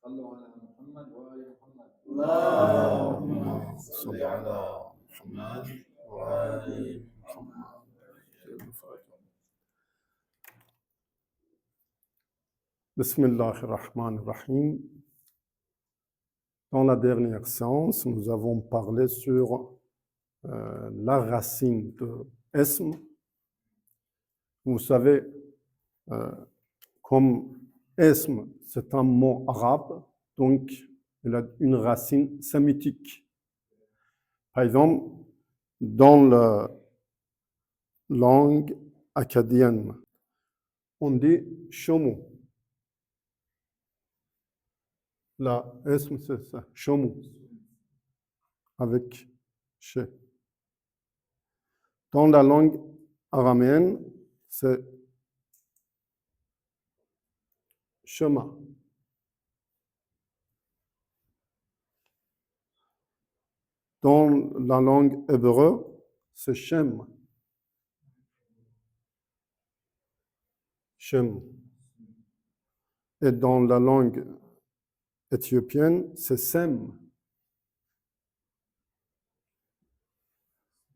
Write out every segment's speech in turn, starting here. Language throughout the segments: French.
صلوا على محمد وآل محمد. اللهم صل على محمد وآل محمد. Bismillahirrahmanirrahim. Dans la dernière séance, nous avons parlé sur la racine de ism. Vous savez, comme ism, c'est un mot arabe, donc il a une racine sémitique. Par exemple, dans la langue akkadienne, on dit chomu. La ism, c'est ça, chomu, avec che. Dans la langue araméenne, c'est Shema. Dans la langue hébreu, c'est Shem. Shem. Et dans la langue éthiopienne, c'est Sem.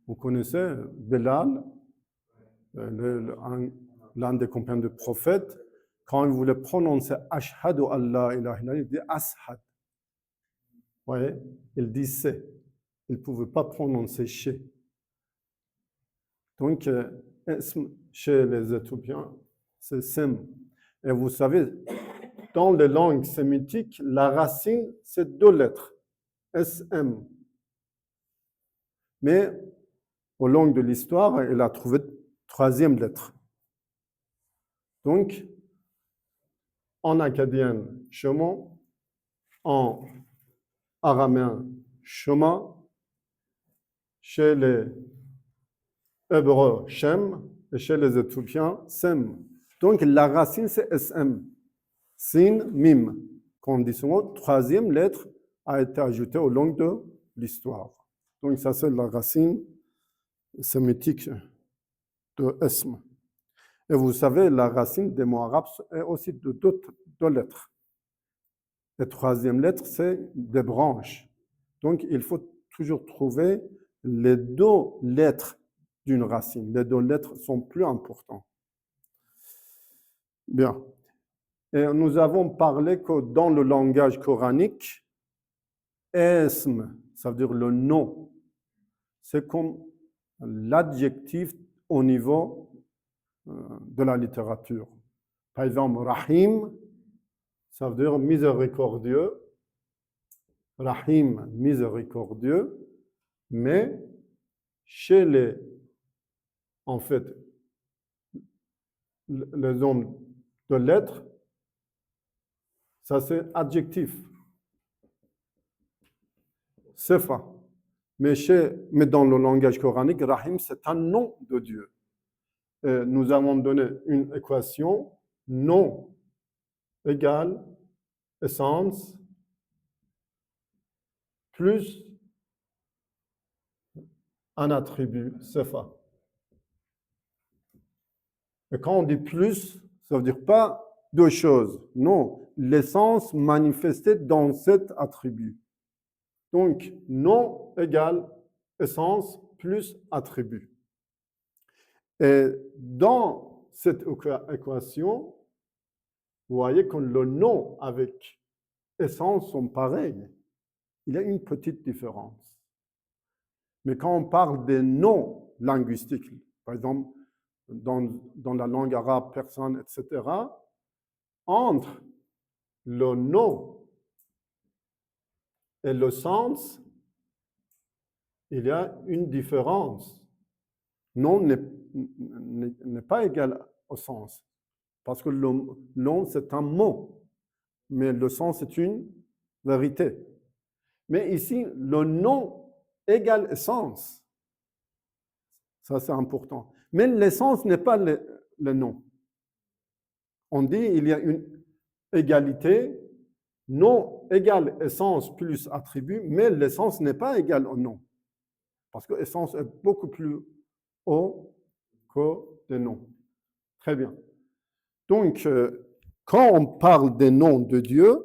Vous connaissez Belal, l'un des compagnons du prophète, quand il voulait prononcer Ashhadu Allah ilaha illallah, il dit Ashad. Vous voyez, il disait, il ne pouvait pas prononcer She. Donc, chez les Éthiopiens, c'est Sem. Et vous savez, dans les langues sémitiques, la racine, c'est 2 lettres, SM. Mais au long de l'histoire, il a trouvé 3e lettre. Donc, en akkadien, Shema, en araméen, Shema, chez les Hébreux, Shem, et chez les Éthiopiens, Sem. Donc, la racine, c'est SM. Sin, Mim. Condition, 3e lettre a été ajoutée au long de l'histoire. Donc, ça, c'est la racine sémitique de Ism. Et vous savez, la racine des mots arabes est aussi de 2 lettres. La 3e lettre, c'est des branches. Donc, il faut toujours trouver les 2 lettres d'une racine. Les 2 lettres sont plus importantes. Bien. Et nous avons parlé que dans le langage coranique, Ism, ça veut dire le nom, c'est comme l'adjectif au niveau de la littérature. Par exemple, Rahim, ça veut dire miséricordieux. Rahim, miséricordieux. Mais chez les hommes de lettres, ça c'est adjectif. Sifa. Mais dans le langage coranique, Rahim, c'est un nom de Dieu. Et nous avons donné une équation, nom égale essence plus un attribut, Sifa. Et quand on dit plus, ça veut dire pas 2 choses. Non, l'essence manifestée dans cet attribut. Donc, nom égale essence plus attribut. Et dans cette équation, vous voyez que le nom avec essence sont pareils. Il y a une petite différence. Mais quand on parle des noms linguistiques, par exemple, dans la langue arabe, persane, etc., entre le nom et le sens, il y a une différence. Nom n'est pas égal au sens, parce que le nom, c'est un mot, mais le sens, c'est une vérité. Mais ici, le nom égale essence. Ça, c'est important. Mais l'essence n'est pas le nom. On dit qu'il y a une égalité, nom égale essence plus attribut, mais l'essence n'est pas égale au nom. Parce que l'essence est beaucoup plus haut que le nom. Très bien. Donc, quand on parle des noms de Dieu,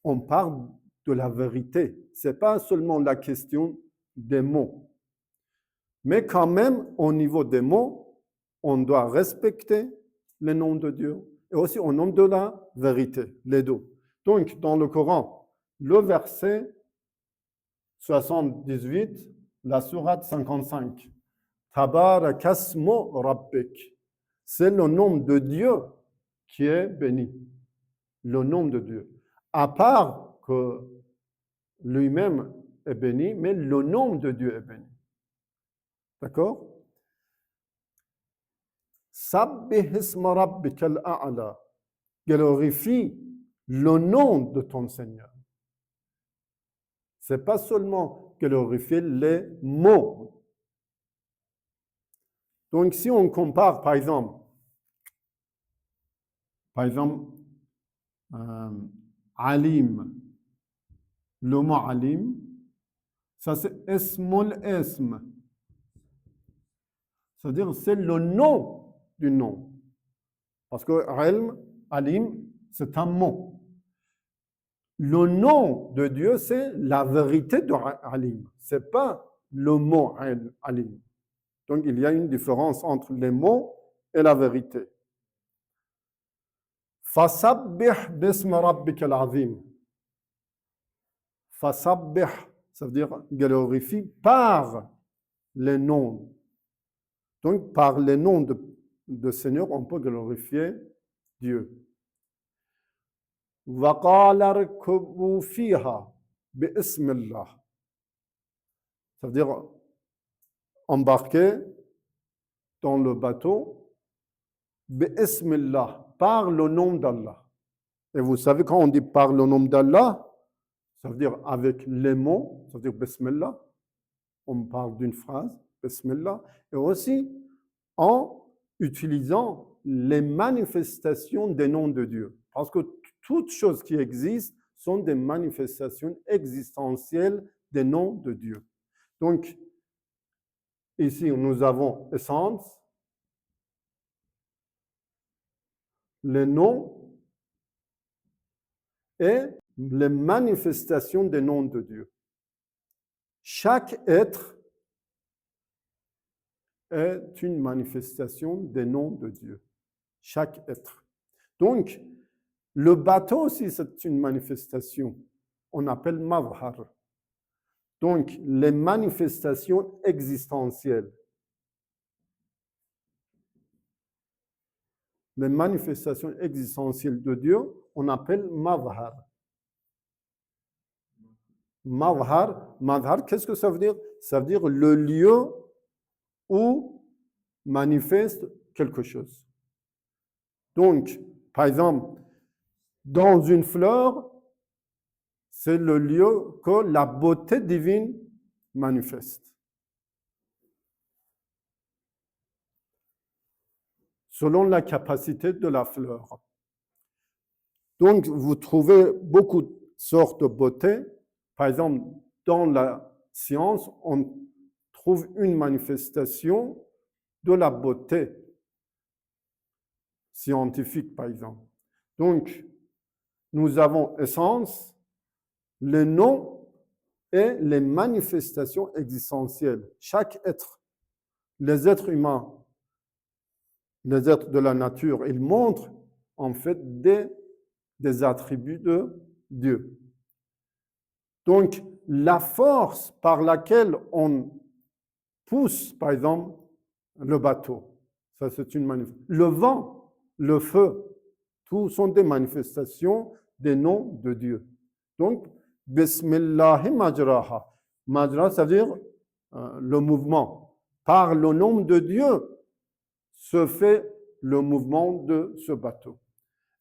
on parle de la vérité. Ce n'est pas seulement la question des mots. Mais quand même, au niveau des mots, on doit respecter le nom de Dieu et aussi au nom de la vérité, les deux. Donc, dans le Coran, le verset 78, la sourate 55, Tabarakasmo Rabbik, c'est le nom de Dieu qui est béni. Le nom de Dieu. À part que lui-même est béni, mais le nom de Dieu est béni. D'accord? Sabbih isma rabbikal a'la. Glorifie le nom de ton Seigneur. Ce n'est pas seulement glorifier les mots. Donc, si on compare, par exemple, alim, le mot alim, ça c'est ismul ism. C'est-à-dire, c'est le nom du nom. Parce que ilm, alim, c'est un mot. Le nom de Dieu, c'est la vérité de alim. Ce n'est pas le mot alim. Donc, il y a une différence entre les mots et la vérité. Fasabbih bismi rabbikal azim. Fasabbih, ça veut dire glorifie par les noms. Donc, par les noms de Seigneur, on peut glorifier Dieu. وَقَالَ ارْكُبُوا فِيهَا بِإِسْمِ اللَّهِ. Ça veut dire embarquer dans le bateau بِإِسْمِ اللَّهِ, par le nom d'Allah. Et vous savez, quand on dit par le nom d'Allah, ça veut dire avec les mots, ça veut dire Bismillah, on parle d'une phrase, Bismillah, et aussi en utilisant les manifestations des noms de Dieu. Parce que toutes choses qui existent sont des manifestations existentielles des noms de Dieu. Donc, ici, nous avons essence, les noms et les manifestations des noms de Dieu. Chaque être est une manifestation des noms de Dieu. Chaque être. Donc, le bateau aussi, c'est une manifestation. On appelle mazhar. Donc, les manifestations existentielles. Les manifestations existentielles de Dieu, on appelle mazhar. Mazhar, qu'est-ce que ça veut dire? Ça veut dire le lieu où manifeste quelque chose. Donc, par exemple, dans une fleur, c'est le lieu que la beauté divine manifeste. Selon la capacité de la fleur. Donc, vous trouvez beaucoup de sortes de beauté. Par exemple, dans la science, on trouve une manifestation de la beauté scientifique, par exemple. Donc, nous avons essence, les noms et les manifestations existentielles. Chaque être, les êtres humains, les êtres de la nature, ils montrent en fait des attributs de Dieu. Donc, la force par laquelle on pousse, par exemple, le bateau, ça c'est une manifestation. Le vent, le feu, tout sont des manifestations des noms de Dieu. Donc, Bismillahi majraha. Majra, ça veut dire le mouvement. Par le nom de Dieu se fait le mouvement de ce bateau.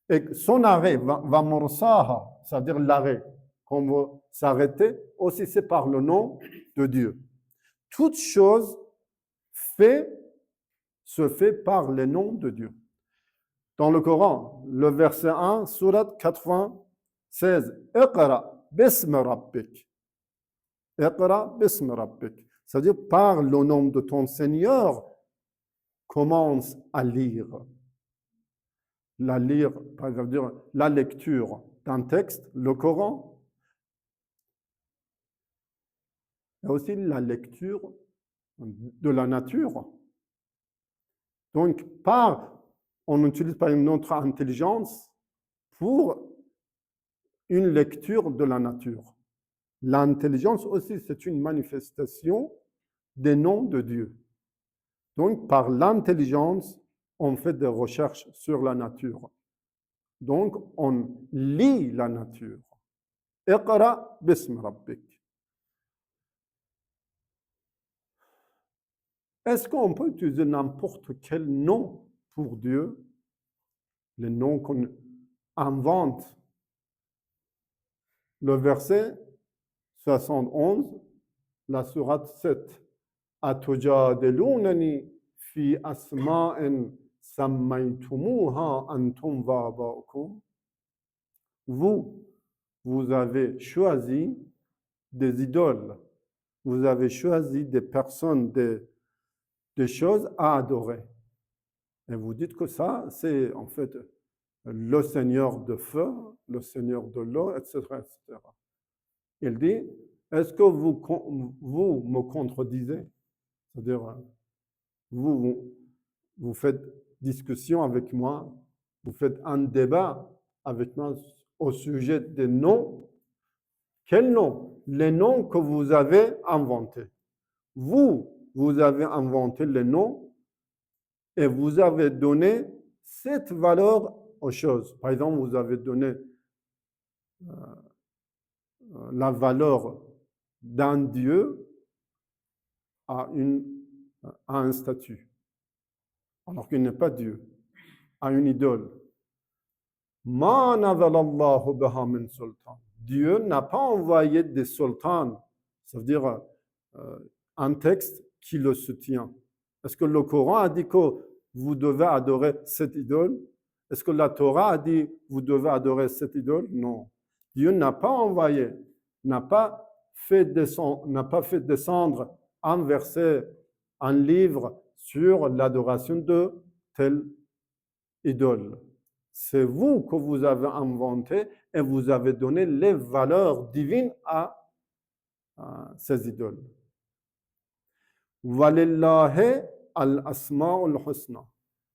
Et son arrêt, va mursaha, ça veut dire l'arrêt. Quand on veut s'arrêter, aussi c'est par le nom de Dieu. Toute chose se fait par le nom de Dieu. Dans le Coran, le verset 1, sourate 96, Iqra bismi rabbik. Iqra bismi rabbik. C'est-à-dire, par le nom de ton Seigneur, commence à lire. La lecture. d'un texte, le Coran, il y a aussi la lecture de la nature. Donc, on utilise par exemple notre intelligence pour une lecture de la nature. L'intelligence aussi, c'est une manifestation des noms de Dieu. Donc, par l'intelligence, on fait des recherches sur la nature. Donc, on lit la nature. Iqra bismi rabbik. Est-ce qu'on peut utiliser n'importe quel nom pour Dieu? Les noms qu'on invente. Le verset 71, la sourate 7. Atujadilunani fi asma'in sammaytumuha antum wa aba'ukum. Vous avez choisi des idoles. Vous avez choisi des personnes, des choses à adorer. Et vous dites que ça, c'est en fait le Seigneur de feu, le Seigneur de l'eau, etc., etc. Il dit, est-ce que vous me contredisez? C'est-à-dire, vous faites discussion avec moi, vous faites un débat avec moi au sujet des noms. Quels noms? Les noms que vous avez inventés. Vous avez inventé les noms et vous avez donné cette valeur aux choses. Par exemple, vous avez donné la valeur d'un Dieu à un statut, alors qu'il n'est pas Dieu, à une idole. Ma nazalallahu biha min sultan. Dieu n'a pas envoyé des sultans, ça veut dire un texte qui le soutient. Est-ce que le Coran a dit que vous devez adorer cette idole? Est-ce que la Torah a dit vous devez adorer cette idole? Non. Dieu n'a pas envoyé, n'a pas fait descendre un verset, un livre sur l'adoration de telle idole. C'est vous que vous avez inventé et vous avez donné les valeurs divines à ces idoles. Walillahi al-asma'ul husna.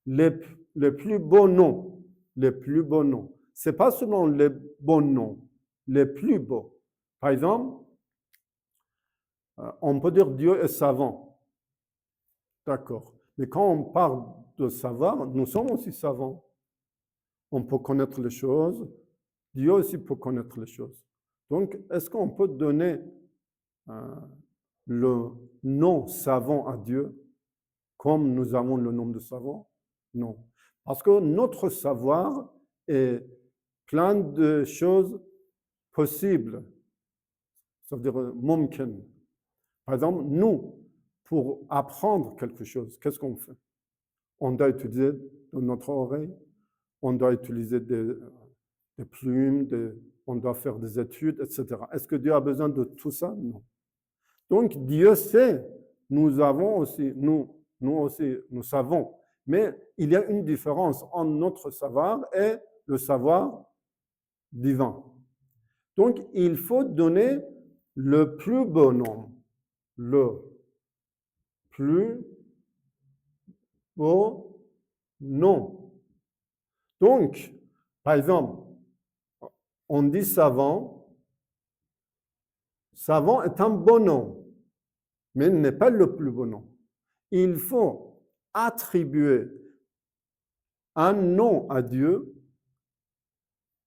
Les plus beaux noms, les plus beaux noms. Ce n'est pas seulement les bons noms, les plus beaux. Par exemple, on peut dire Dieu est savant. D'accord. Mais quand on parle de savoir, nous sommes aussi savants. On peut connaître les choses. Dieu aussi peut connaître les choses. Donc, est-ce qu'on peut donner le nom savant à Dieu comme nous avons le nom de savant? Non. Parce que notre savoir est plein de choses possibles. Ça veut dire mumkin. Par exemple, nous, pour apprendre quelque chose, qu'est-ce qu'on fait? On doit utiliser notre oreille, on doit utiliser des plumes, on doit faire des études, etc. Est-ce que Dieu a besoin de tout ça? Non. Donc, Dieu sait, nous aussi, nous savons. Mais il y a une différence entre notre savoir et le savoir divin. Donc, il faut donner le plus beau nom. Le plus beau nom. Donc, par exemple, on dit savant. Savant est un bon nom, mais il n'est pas le plus beau nom. Il faut attribuer un nom à Dieu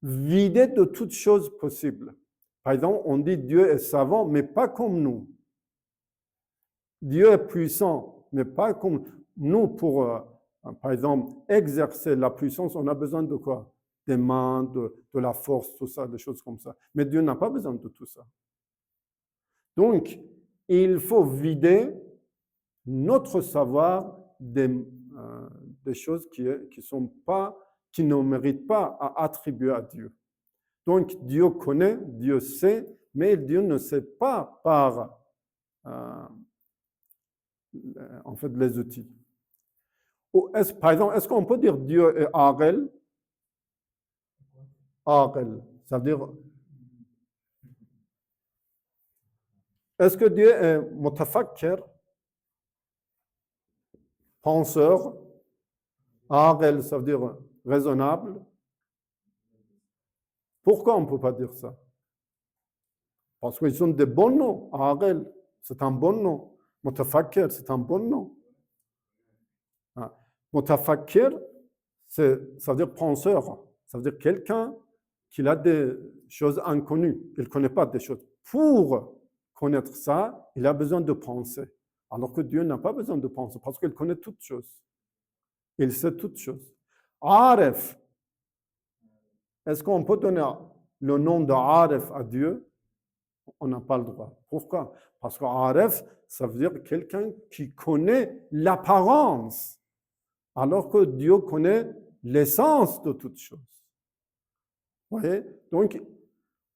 vidé de toutes choses possibles. Par exemple, on dit Dieu est savant, mais pas comme nous. Dieu est puissant, mais pas comme nous. Pour, par exemple, exercer la puissance, on a besoin de quoi? Des mains, de la force, tout ça, des choses comme ça. Mais Dieu n'a pas besoin de tout ça. Donc, il faut vider notre savoir des choses qui ne méritent pas à attribuer à Dieu. Donc, Dieu connaît, Dieu sait, mais Dieu ne sait pas par en fait les outils. Par exemple, est-ce qu'on peut dire Dieu est Aqel? Aqel. Ça veut dire, est-ce que Dieu est mutafakkir, penseur, aqil, ça veut dire raisonnable? Pourquoi on ne peut pas dire ça? Parce qu'ils sont des bons noms. Aqil, c'est un bon nom. Mutafakkir, c'est un bon nom. Mutafakkir, ça veut dire penseur. Ça veut dire quelqu'un qui a des choses inconnues. Il ne connaît pas des choses. Pour connaître ça, il a besoin de penser. Alors que Dieu n'a pas besoin de penser parce qu'il connaît toutes choses. Il sait toutes choses. Arif. Est-ce qu'on peut donner le nom de Arif à Dieu? On n'a pas le droit. Pourquoi? Parce que Arif, ça veut dire quelqu'un qui connaît l'apparence. Alors que Dieu connaît l'essence de toutes choses. Vous voyez? Donc,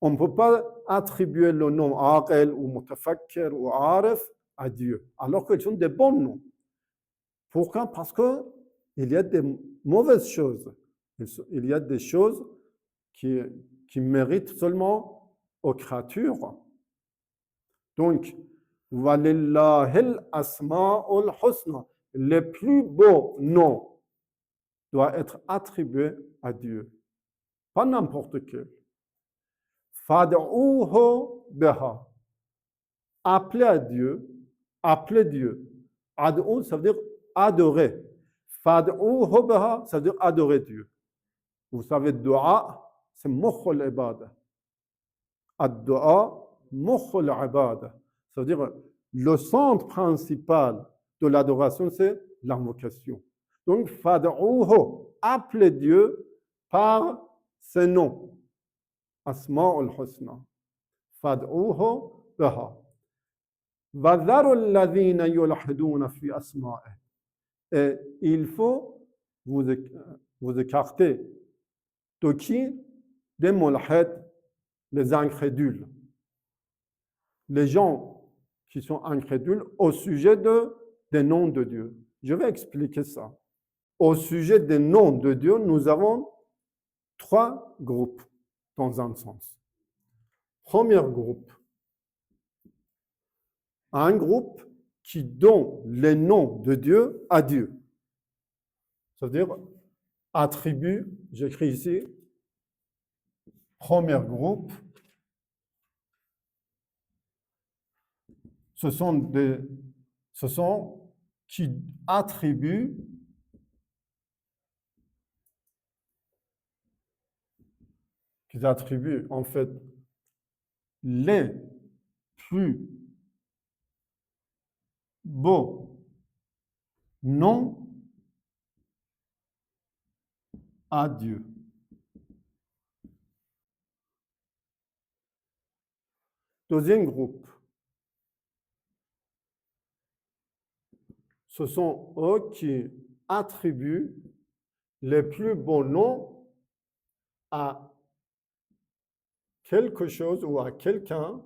on ne peut pas attribuer le nom Aqil ou Mutafakkir ou Arif à Dieu, alors qu'ils sont des bons noms. Pourquoi? Parce qu'il y a des mauvaises choses. Il y a des choses qui méritent seulement aux créatures. Donc, Walillahil asma'ul husna. Les plus beaux noms doivent être attribués à Dieu. Pas n'importe quel. Fad'uhu biha. Appelez à Dieu. Appelez Dieu. Ad'u, ça veut dire adorer. Fad'uhu biha, ça veut dire adorer Dieu. Vous savez, dua, c'est mukhul ibada. Ad-dua, mukhul ibada. Ça veut dire le centre principal de l'adoration, c'est l'invocation. Donc, fad'uhu, appelez Dieu par ses noms. Asma'ul husna. Fad'uhu biha. Vadharu alladhina yulhiduna fi asma'i. Et il faut vous écarter de qui? Des mulhid, les incrédules. Les gens qui sont incrédules au sujet des noms de Dieu. Je vais expliquer ça. Au sujet des noms de Dieu, nous avons 3 groupes dans un sens. Premier groupe, un groupe qui donne les noms de Dieu à Dieu. Ça veut dire attribue, j'écris ici, premier groupe, ce sont qui attribuent en fait les plus beaux noms à Dieu. Deuxième groupe, ce sont eux qui attribuent les plus beaux noms à quelque chose ou à quelqu'un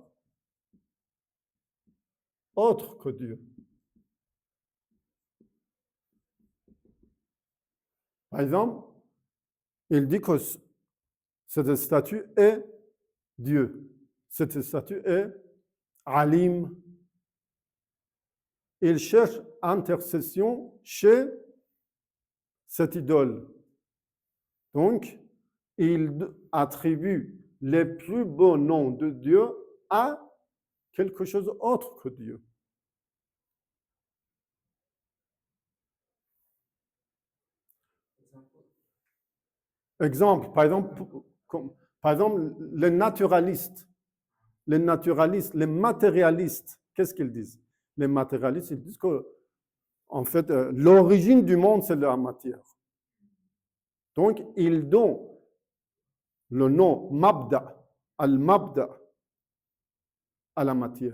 autre que Dieu. Par exemple, il dit que cette statue est Dieu. Cette statue est Alim. Il cherche intercession chez cette idole. Donc, il attribue les plus beaux noms de Dieu à quelque chose autre que Dieu. Exemple, par exemple, les naturalistes, les matérialistes, qu'est-ce qu'ils disent? Les matérialistes, ils disent que, en fait, l'origine du monde, c'est la matière. Donc, ils donnent le nom Mabda, al-Mabda, à la matière.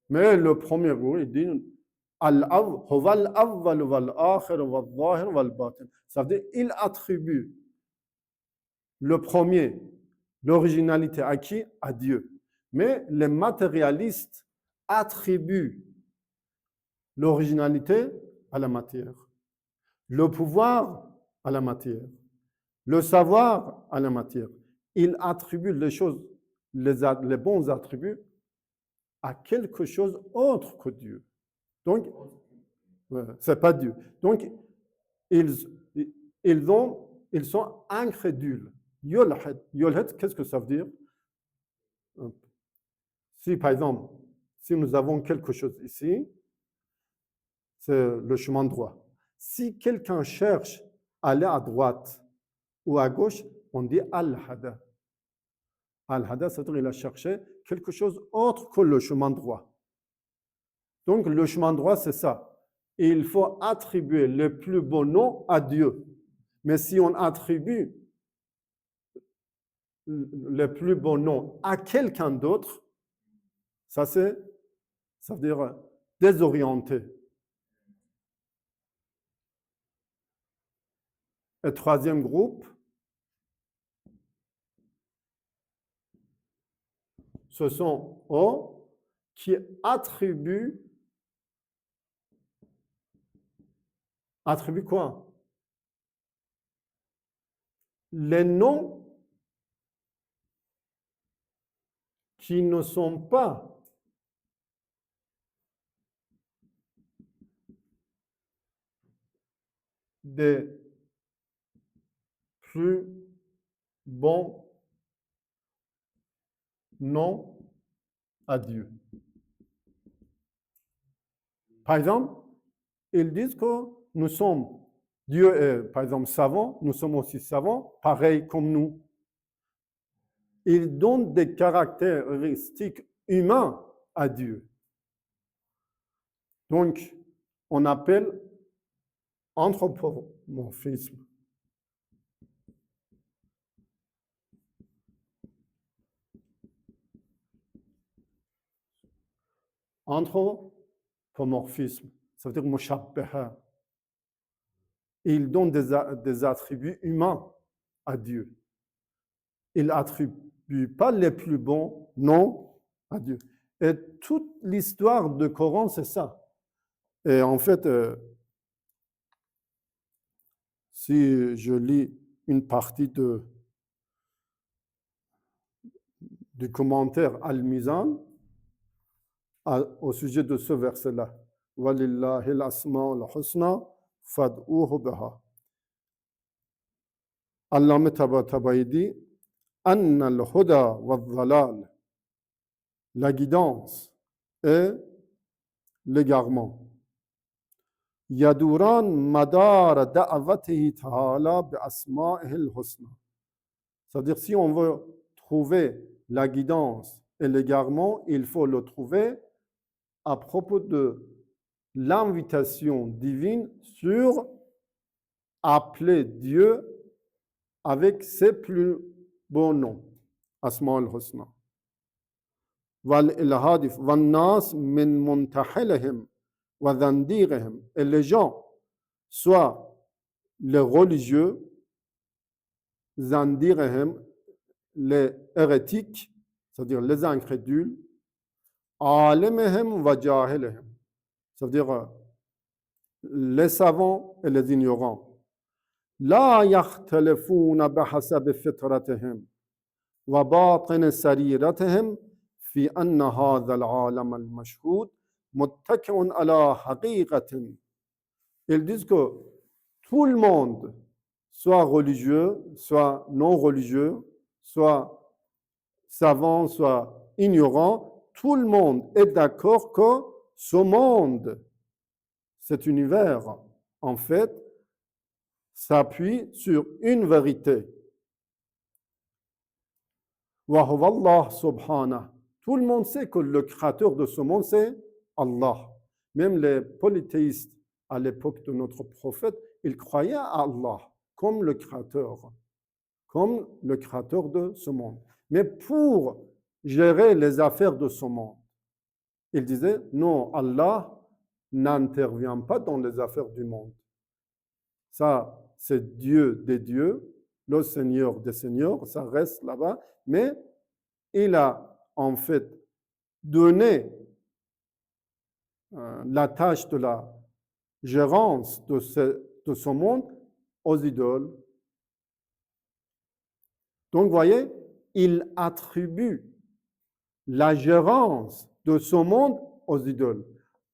Mais le premier mot, il dit Al-Awwal wal-Akhir wal-Zahir wal-Batin. Ça veut dire il attribue le premier, l'originalité à qui? À Dieu. Mais les matérialistes attribuent l'originalité à la matière, le pouvoir à la matière, le savoir à la matière. il attribue les choses, les bons attributs à quelque chose autre que Dieu. Donc, c'est pas Dieu. Donc, ils sont incrédules. Yolhet, qu'est-ce que ça veut dire? Si, par exemple, si nous avons quelque chose ici, c'est le chemin droit. Si quelqu'un cherche à aller à droite ou à gauche, on dit al-hada. Al-hada, c'est-à-dire qu'il a cherché quelque chose autre que le chemin droit. Donc, le chemin droit, c'est ça. Et il faut attribuer le plus beau nom à Dieu. Mais si on attribue le plus beau nom à quelqu'un d'autre, ça veut dire désorienté. Et troisième groupe, ce sont eux qui attribuent quoi? Les noms qui ne sont pas des plus bons noms à Dieu. Par exemple, ils disent que nous sommes, Dieu est par exemple savant, nous sommes aussi savants, pareil comme nous. Ils donnent des caractéristiques humaines à Dieu. Donc, on appelle anthropomorphisme. Anthropomorphisme, ça veut dire mushabbaha. Il donne des attributs humains à Dieu. Il n'attribue pas les plus bons noms à Dieu. Et toute l'histoire du Coran, c'est ça. Et en fait, si je lis une partie du commentaire Al-Mizan au sujet de ce verset-là, وَلِلَّهِ الْأَسْمَاءُ الْحُسْنَى فَادْعُوهُ بِهَا. Allame Tabatabai dit أَنَّ الْهُدَى وَالضَّلَالَ, la guidance et l'égarement. يَدُورَانْ مَدَارَ دَعْوَتِهِ تَعَالَى بِأَسْمَائِهِ الْحُسْنَى. C'est-à-dire, si on veut trouver la guidance et l'égarement, il faut le trouver à propos de l'invitation divine sur appeler Dieu avec ses plus beaux noms, Asma al-Husna. Wal-ilhadif, wan-nas min muntahilihim wa dhandirihim. Et les gens, soit les religieux, zandirihim, les hérétiques, c'est-à-dire les incrédules, alimihim wa jahilihim, c'est-à-dire les savants et les ignorants. لا يختلفون بحسب فطرتهم وباطن سريرتهم في أن هذا العالم المشهود متكئ على حقيقة. Ils disent que tout le monde, soit religieux, soit non religieux, soit savant, soit ignorant, tout le monde est d'accord que ce monde, cet univers, en fait, s'appuie sur une vérité. وَهُوَ اللَّهُ سُبْحَانَهُ. Tout le monde sait que le créateur de ce monde, c'est Allah. Même les polythéistes à l'époque de notre prophète, ils croyaient à Allah comme le créateur de ce monde. Mais pour gérer les affaires de ce monde, ils disaient non, Allah n'intervient pas dans les affaires du monde. Ça, c'est Dieu des dieux, le Seigneur des seigneurs, ça reste là-bas, mais il a en fait donné la tâche de la gérance de ce monde aux idoles. Donc, vous voyez, il attribue la gérance de ce monde aux idoles,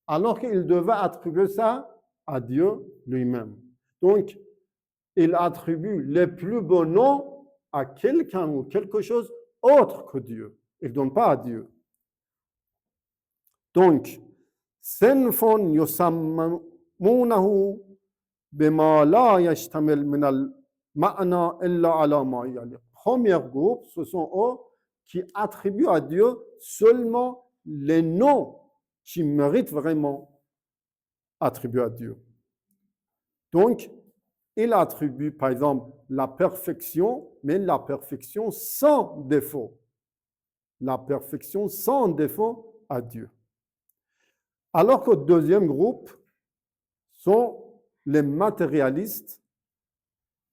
alors qu'il devait attribuer ça à Dieu lui-même. Donc, il attribue les plus beaux noms à quelqu'un ou quelque chose autre que Dieu. Il ne donne pas à Dieu. Donc, صنف يسمونه بما لا يشتمل من المعنى إلا على ما يليق. Premier groupe, ce sont eux qui attribuent à Dieu seulement les noms qui méritent vraiment attribuer à Dieu. Donc, il attribue par exemple la perfection, mais la perfection sans défaut. La perfection sans défaut à Dieu. Alors que le deuxième groupe sont les matérialistes,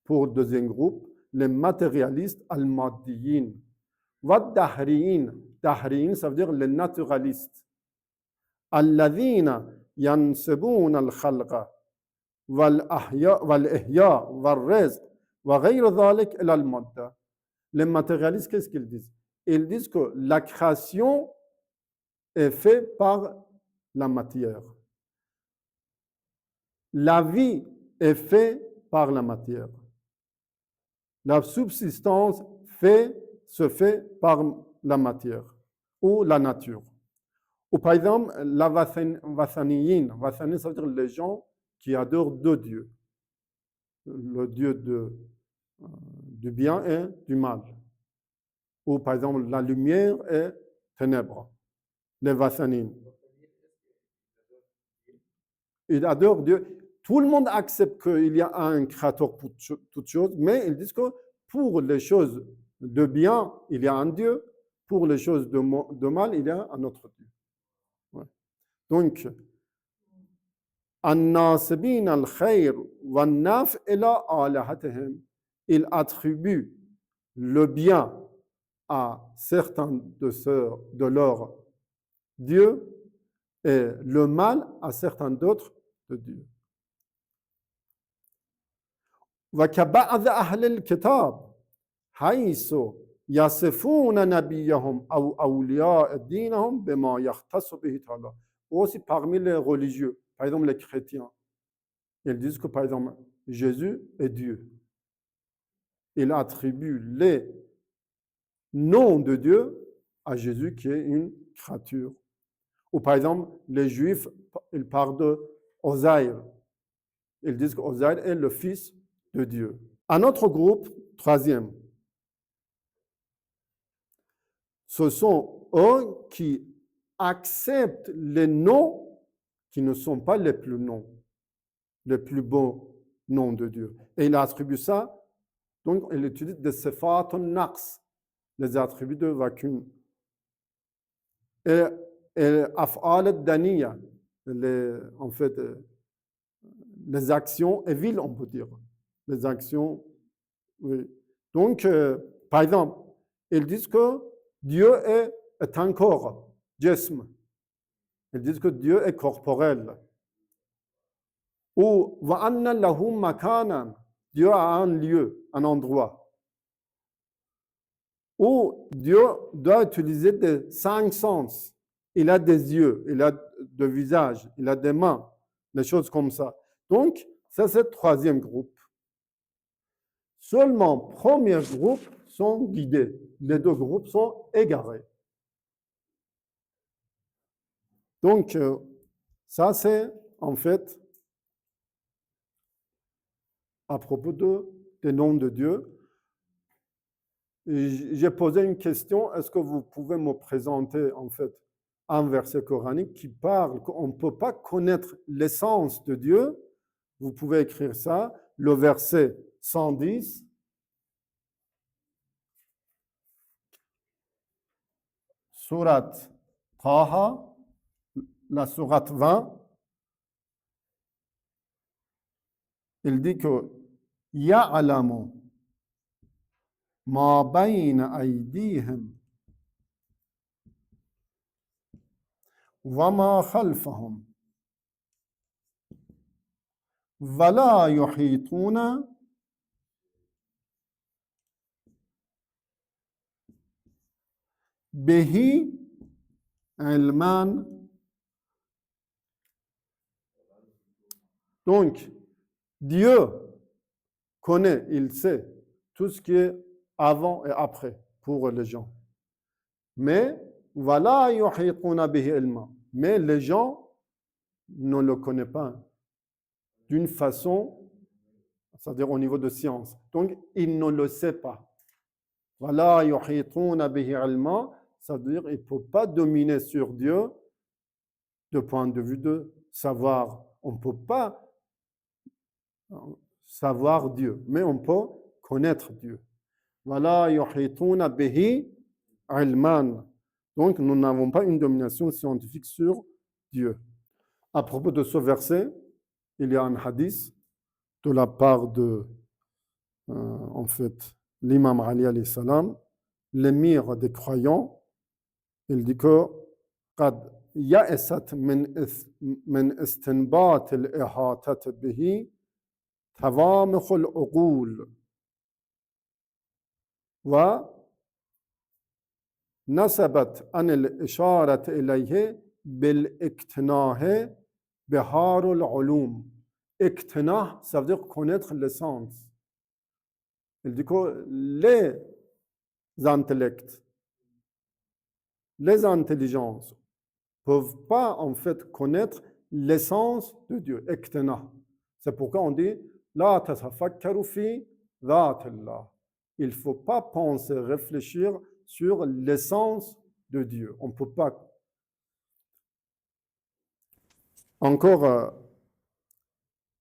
pour le deuxième groupe, les matérialistes al-maddiyin. Wad-dahriyin, dahriyin, ça veut dire les naturalistes. Alladhina yansibuna al-khalqa wal-ihya wal-rizq wa ghayr dhalik ila al-madda. Les matérialistes, qu'est-ce qu'ils disent? Ils disent que la création est faite par la matière. La vie est faite par la matière. La subsistance se fait par la matière ou la nature. Ou par exemple, la vathaniyin, vathaniyin, ça veut dire les gens qui adorent deux dieux. Le dieu du bien et du mal. Ou par exemple, la lumière et ténèbres. Les vathaniyin. Ils adorent Dieu. Tout le monde accepte qu'il y a un créateur pour toutes choses, mais ils disent que pour les choses de bien, il y a un Dieu. Pour les choses de mal, il y a un autre Dieu. Ouais. Donc, الناسبين الخير والنفع إلى آلهتهم, ils attribuent le bien à certains de leurs dieux et le mal à certains d'autres de Dieu. وكبعض أهل الكتاب حيث يصفون نبيهم أو أولياء دينهم بما يختص به تعالى. Aussi parmi les religieux, par exemple les chrétiens, ils disent que par exemple Jésus est Dieu. Ils attribuent les noms de Dieu à Jésus qui est une créature. Ou par exemple les Juifs, ils parlent de Osaïr. Ils disent qu'Osaïr est le fils de Dieu. Un autre groupe, troisième, ce sont eux qui acceptent les noms qui ne sont pas les plus beaux noms de Dieu. Et ils attribuent ça, donc ils utilisent des sifatun naqs, les attributs de vacuum. Et af'al ad-daniya, en fait, les actions éviles, on peut dire. Les actions, oui. Donc, par exemple, ils disent que Dieu est un corps, jism. Ils disent que Dieu est corporel. Ou وَأَنَّ لَهُ مَكَانًا, Dieu a un lieu, un endroit. Ou Dieu doit utiliser des 5 sens. Il a des yeux, il a des visages, il a des mains, des choses comme ça. Donc, ça c'est le troisième groupe. Seulement, premier groupe sont guidés. Les deux groupes sont égarés. Donc, ça c'est en fait à propos des noms de Dieu. J'ai posé une question, est-ce que vous pouvez me présenter en fait un verset coranique qui parle qu'on ne peut pas connaître l'essence de Dieu? Vous pouvez écrire ça, le verset 110. Sourate Taha, la sourate 20, il dit que Ya'alamu ma bayna aydihim wa ma khalfahum wa la yuhituna bihi ilman. Donc, Dieu connaît, il sait tout ce qui est avant et après pour les gens. Mais, voilà, yuhituna bihi ilma. Mais les gens ne le connaissent pas d'une façon, c'est-à-dire au niveau de science. Donc, ils ne le savent pas. Voilà, yuhituna bihi ilma, ça veut dire qu'il ne peut pas dominer sur Dieu de point de vue de savoir. On ne peut pas savoir Dieu, mais on peut connaître Dieu. Voilà, yuhituna bihi ilman. Donc, nous n'avons pas une domination scientifique sur Dieu. À propos de ce verset, il y a un hadith de la part de, en fait, l'imam Ali alayhi salam, l'émir des croyants. Il dit que قد يأست من استنباط الإحاطة به توامخ العقول ونسبت عن الإشارة إليه بالاقتناع بحار العلوم. Iqtena, ça veut dire connaître l'essence. Il dit que les intellects, les intelligences ne peuvent pas en fait connaître l'essence de Dieu. Iqtena. C'est pourquoi on dit La tatafakkaru fi dhatillah. Il ne faut pas penser, réfléchir sur l'essence de Dieu. On ne peut pas. Encore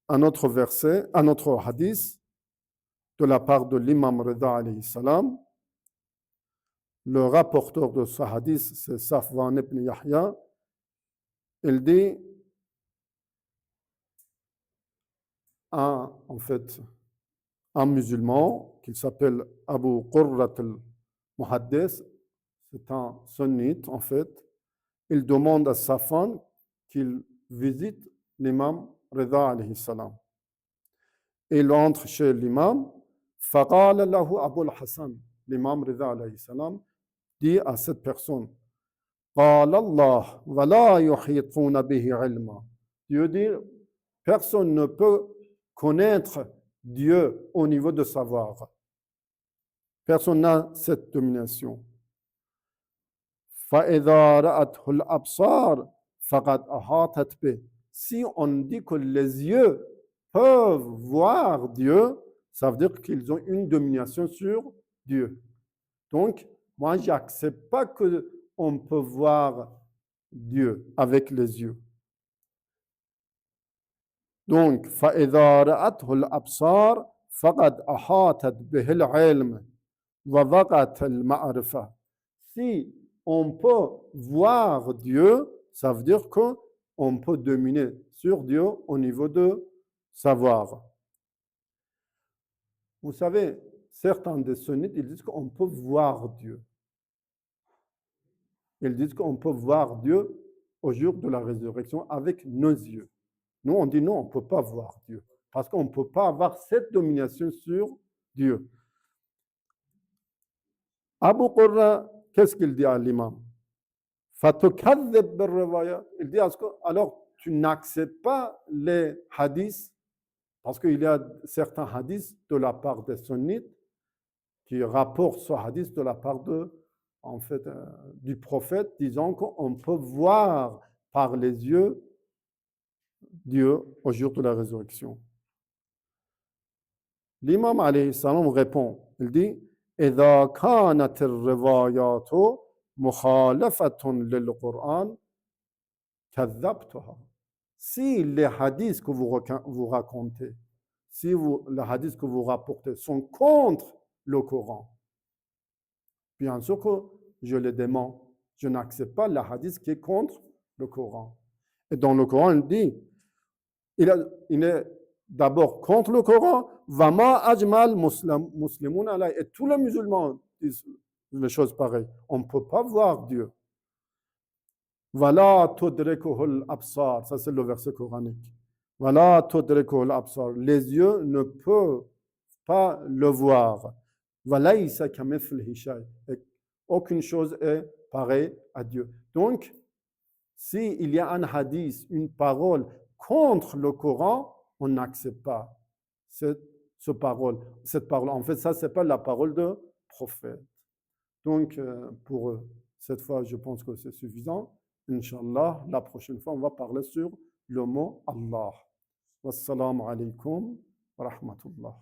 un autre verset, un autre hadith de la part de l'imam Rida alayhi salam. Le rapporteur de ce hadith, c'est Safwan ibn Yahya. Il dit en fait, un musulman qui s'appelle Abu Qurrat al-Muhaddis, c'est un sunnite en fait, il demande à Safwan qu'il visite l'imam Rida alayhi salam. Il entre chez l'imam, faqala lahu Abu al-Hassan, l'imam Rida alayhi salam, dit à cette personne, qala Allah wa la yuhituna bihi ilma. Dieu dit, personne ne peut connaître Dieu au niveau de savoir. Personne n'a cette domination. فَإِذَا رَأَتْهُ الْأَبْصَارُ فَقَدْ أَحَاطَتْ بِهِ. Si on dit que les yeux peuvent voir Dieu, ça veut dire qu'ils ont une domination sur Dieu. Donc, moi, je n'accepte pas qu'on peut voir Dieu avec les yeux. Donc, فَإِذَا رَأَتْهُ الْأَبْصَارُ فَقَدْ أَحَاطَتْ بِهِ الْعِلْمُ وَوَقَعَتْ الْمَعْرِفَةُ. Si on peut voir Dieu, ça veut dire qu'on peut dominer sur Dieu au niveau de savoir. Vous savez, certains des sunnites, ils disent qu'on peut voir Dieu. Ils disent qu'on peut voir Dieu au jour de la résurrection avec nos yeux. Nous, on dit non, on ne peut pas voir Dieu. Parce qu'on ne peut pas avoir cette domination sur Dieu. Abu Qurra, qu'est-ce qu'il dit à l'imam? Il dit, alors tu n'acceptes pas les hadiths, parce qu'il y a certains hadiths de la part des sunnites qui rapportent ce hadith de la part en fait, du prophète, disant qu'on peut voir par les yeux Dieu au jour de la résurrection. L'imam alayhi salam répond, il dit, إذا كانت الروايات مخالفة للقرآن كذبتها. Si les hadiths que vous racontez, si les hadiths que vous rapportez sont contre le Coran, bien sûr que je les dément. Je n'accepte pas le hadith qui est contre le Coran. Et dans le Coran, il dit, il est d'abord contre le Coran, Vama ajmal muslimun alay. Et tous les musulmans disent les choses pareilles. On ne peut pas voir Dieu. Vala tudrikuhul absar. Ça, c'est le verset coranique. Vala tudrikuhul absar. Les yeux ne peuvent pas le voir. Walaysa kamithlihi shay. Aucune chose est pareille à Dieu. Donc, s'il y a un hadith, une parole contre le Coran, on n'accepte pas cette parole. En fait, ça, ce n'est pas la parole de prophète. Donc, pour cette fois, je pense que c'est suffisant. Inch'Allah, la prochaine fois, on va parler sur le mot Allah. Wassalamu alaikum wa rahmatullah.